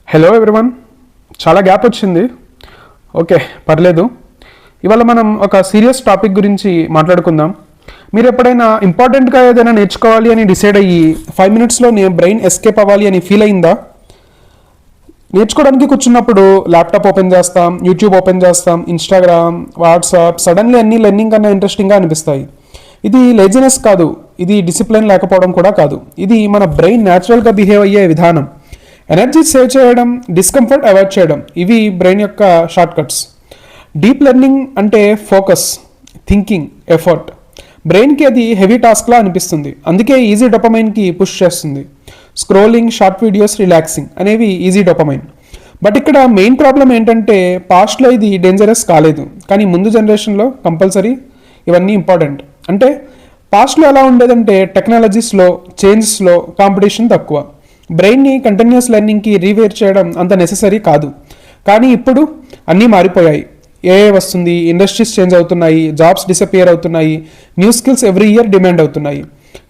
Hello everyone, చాలా gap వచ్చింది. Okay, పర్లేదు. ఇవాళ మనం ఒక సీరియస్ టాపిక్ గురించి మాట్లాడుకుందాం. మీరు ఎప్పుడైనా ఇంపార్టెంట్గా ఏదైనా నేర్చుకోవాలి అని డిసైడ్ అయ్యి 5 minutesలో నేను బ్రెయిన్ ఎస్కేప్ అవ్వాలి అని ఫీల్ అయిందా? నేర్చుకోవడానికి కూర్చున్నప్పుడు ల్యాప్టాప్ ఓపెన్ చేస్తాం, యూట్యూబ్ ఓపెన్ చేస్తాం, ఇన్స్టాగ్రామ్, వాట్సాప్, సడన్లీ అన్ని లెర్నింగ్ కన్నా ఇంట్రెస్టింగ్గా అనిపిస్తాయి. ఇది లేజినెస్ కాదు, ఇది డిసిప్లిన్ లేకపోవడం కూడా కాదు. ఇది మన బ్రెయిన్ న్యాచురల్గా బిహేవ్ అయ్యే విధానం. ఎనర్జీ సేవ్ చేయడం, డిస్కంఫర్ట్ అవాయిడ్ చేయడం, ఇవి బ్రెయిన్ యొక్క షార్ట్ కట్స్. డీప్ లెర్నింగ్ అంటే ఫోకస్, థింకింగ్, ఎఫర్ట్. బ్రెయిన్కి అది హెవీ టాస్క్లా అనిపిస్తుంది, అందుకే ఈజీ డొపమైన్కి పుష్ చేస్తుంది. స్క్రోలింగ్, షార్ట్ వీడియోస్, రిలాక్సింగ్ అనేవి ఈజీ డొపమైన్. బట్ ఇక్కడ మెయిన్ ప్రాబ్లం ఏంటంటే పాస్ట్లో ఇది డేంజరస్ కాలేదు, కానీ ముందు జనరేషన్లో కంపల్సరీ ఇవన్నీ ఇంపార్టెంట్. అంటే పాస్ట్లో ఎలా ఉండేదంటే technology slow, change slow, competition తక్కువ. బ్రెయిన్ని కంటిన్యూస్ లెర్నింగ్కి రీవేర్ చేయడం అంత నెససరీ కాదు. కానీ ఇప్పుడు అన్నీ మారిపోయాయి. ఏఐ వస్తుంది, ఇండస్ట్రీస్ చేంజ్ అవుతున్నాయి, జాబ్స్ డిసపియర్ అవుతున్నాయి, new skills every year demand అవుతున్నాయి.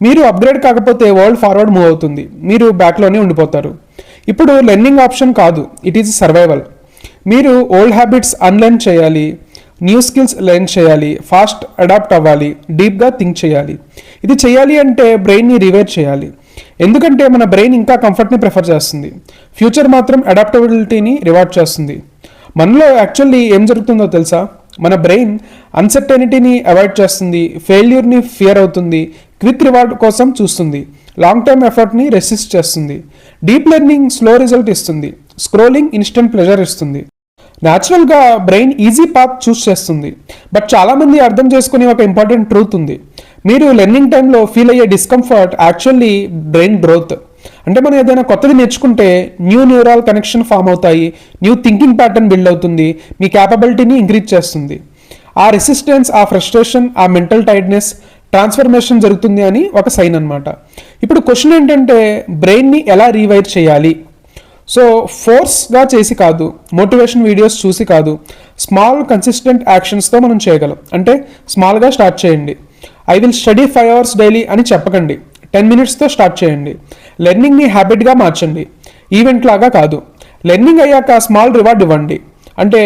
మీరు అప్గ్రేడ్ కాకపోతే వరల్డ్ ఫార్వర్డ్ మూవ్ అవుతుంది, మీరు బ్యాక్లోనే ఉండిపోతారు. ఇప్పుడు లెర్నింగ్ ఆప్షన్ కాదు, ఇట్ ఈజ్ సర్వైవల్. మీరు ఓల్డ్ హ్యాబిట్స్ అన్లెర్న్ చేయాలి, న్యూ స్కిల్స్ లెర్న్ చేయాలి, ఫాస్ట్ అడాప్ట్ అవ్వాలి, డీప్గా థింక్ చేయాలి. ఇది చేయాలి అంటే బ్రెయిన్ని రివేర్ చేయాలి. ఎందుకంటే మన బ్రెయిన్ ఇంకా కంఫర్ట్ని ప్రిఫర్ చేస్తుంది, ఫ్యూచర్ మాత్రం అడాప్టబిలిటీని రివార్డ్ చేస్తుంది. మనలో యాక్చువల్లీ ఏం జరుగుతుందో తెలుసా? మన బ్రెయిన్ అన్సర్టెనిటీని అవాయిడ్ చేస్తుంది, ఫెయిల్యూర్ని ఫియర్ అవుతుంది, క్విక్ రివార్డ్ కోసం చూస్తుంది, లాంగ్ టర్మ్ ఎఫర్ట్ని రెసిస్ట్ చేస్తుంది. డీప్ లెర్నింగ్ స్లో రిజల్ట్ ఇస్తుంది, స్క్రోలింగ్ ఇన్స్టెంట్ ప్లెజర్ ఇస్తుంది. న్యాచురల్గా బ్రెయిన్ ఈజీ పాత్ చూస్ చేస్తుంది. బట్ చాలామంది అర్థం చేసుకునే ఒక ఇంపార్టెంట్ ట్రూత్ ఉంది. మీరు లెర్నింగ్ టైంలో ఫీల్ అయ్యే డిస్కంఫర్ట్ యాక్చువల్లీ బ్రెయిన్ గ్రోత్. అంటే మనం ఏదైనా కొత్తది నేర్చుకుంటే న్యూ న్యూరల్ కనెక్షన్ ఫామ్ అవుతాయి, న్యూ థింకింగ్ ప్యాటర్న్ బిల్డ్ అవుతుంది, మీ క్యాపబిలిటీని ఇంక్రీజ్ చేస్తుంది. ఆ రెసిస్టెన్స్, ఆ ఫ్రస్ట్రేషన్, ఆ మెంటల్ టైర్డ్నెస్, ట్రాన్స్ఫర్మేషన్ జరుగుతుంది అని ఒక సైన్ అనమాట. ఇప్పుడు క్వశ్చన్ ఏంటంటే బ్రెయిన్ని ఎలా రీవైర్ చేయాలి? సో ఫోర్స్గా చేసి కాదు, మోటివేషన్ వీడియోస్ చూసి కాదు, స్మాల్ కన్సిస్టెంట్ యాక్షన్స్తో మనం చేయగలం. అంటే స్మాల్గా స్టార్ట్ చేయండి. I will study 5 hours daily అని చెప్పకండి, 10 minutesతో స్టార్ట్ చేయండి. లెర్నింగ్ని హ్యాబిట్గా మార్చండి, ఈవెంట్ లాగా కాదు. లెర్నింగ్ అయ్యాక స్మాల్ రివార్డ్ ఇవ్వండి. అంటే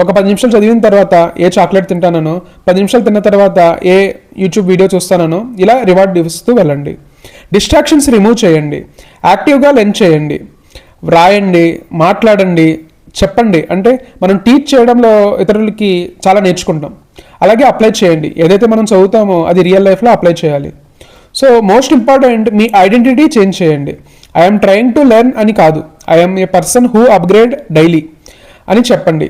ఒక 10 నిమిషాలు చదివిన తర్వాత ఏ చాక్లెట్ తింటానో, 10 నిమిషాలు తిన్న తర్వాత ఏ యూట్యూబ్ వీడియో చూస్తానో, ఇలా రివార్డ్ ఇస్తూ వెళ్ళండి. డిస్ట్రాక్షన్స్ రిమూవ్ చేయండి, యాక్టివ్గా లెర్న్ చేయండి, వ్రాయండి, మాట్లాడండి, చెప్పండి. అంటే మనం టీచ్ చేయడంలో ఇతరులకి చాలా నేర్చుకుంటాం. అలాగే అప్లై చేయండి, ఏదైతే మనం చదువుతామో అది రియల్ లైఫ్లో అప్లై చేయాలి. సో మోస్ట్ ఇంపార్టెంట్, మీ ఐడెంటిటీ చేంజ్ చేయండి. ఐఎమ్ ట్రయింగ్ టు లెర్న్ అని కాదు, I'm a person who upgrade daily అని చెప్పండి.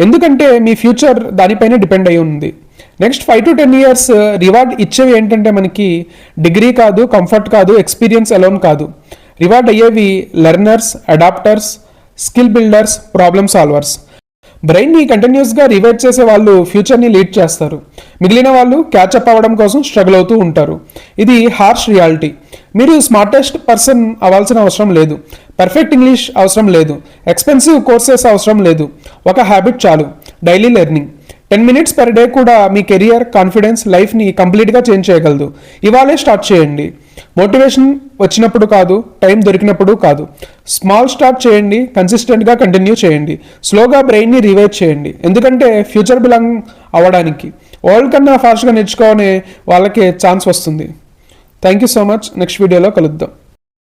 ఎందుకంటే మీ ఫ్యూచర్ దానిపైనే డిపెండ్ అయి ఉంది. నెక్స్ట్ 5 to 10 years రివార్డ్ ఇచ్చేవి ఏంటంటే మనకి డిగ్రీ కాదు, కంఫర్ట్ కాదు, ఎక్స్పీరియన్స్ అలోన్ కాదు. రివార్డ్ అయ్యేవి learners, adapters, skill builders, problem solvers. బ్రెయిన్ని కంటిన్యూస్గా రివైర్ చేసే వాళ్ళు ఫ్యూచర్ని లీడ్ చేస్తారు, మిగిలిన వాళ్ళు క్యాచప్ అవ్వడం కోసం స్ట్రగుల్ అవుతూ ఉంటారు. ఇది హార్ష్ రియాలిటీ. మీరు స్మార్టెస్ట్ పర్సన్ అవ్వాల్సిన అవసరం లేదు, పర్ఫెక్ట్ ఇంగ్లీష్ అవసరం లేదు, ఎక్స్పెన్సివ్ కోర్సెస్ అవసరం లేదు. ఒక హ్యాబిట్ చాలు, daily learning. 10 minutes per day కూడా మీ కెరియర్, కాన్ఫిడెన్స్, లైఫ్ని కంప్లీట్గా చేంజ్ చేయగలదు. ఇవాళే స్టార్ట్ చేయండి. మోటివేషన్ వచ్చినప్పుడు కాదు, టైం దొరికినప్పుడు కాదు. స్మాల్ స్టార్ట్ చేయండి, కన్సిస్టెంట్గా కంటిన్యూ చేయండి, స్లోగా బ్రెయిన్ని రివైర్ చేయండి. ఎందుకంటే ఫ్యూచర్ బిలాంగ్ అవ్వడానికి వరల్డ్ కన్నా ఫాస్ట్గా నేర్చుకోవాలనే వాళ్ళకే ఛాన్స్ వస్తుంది. Thank you so much. Next వీడియోలో కలుద్దాం.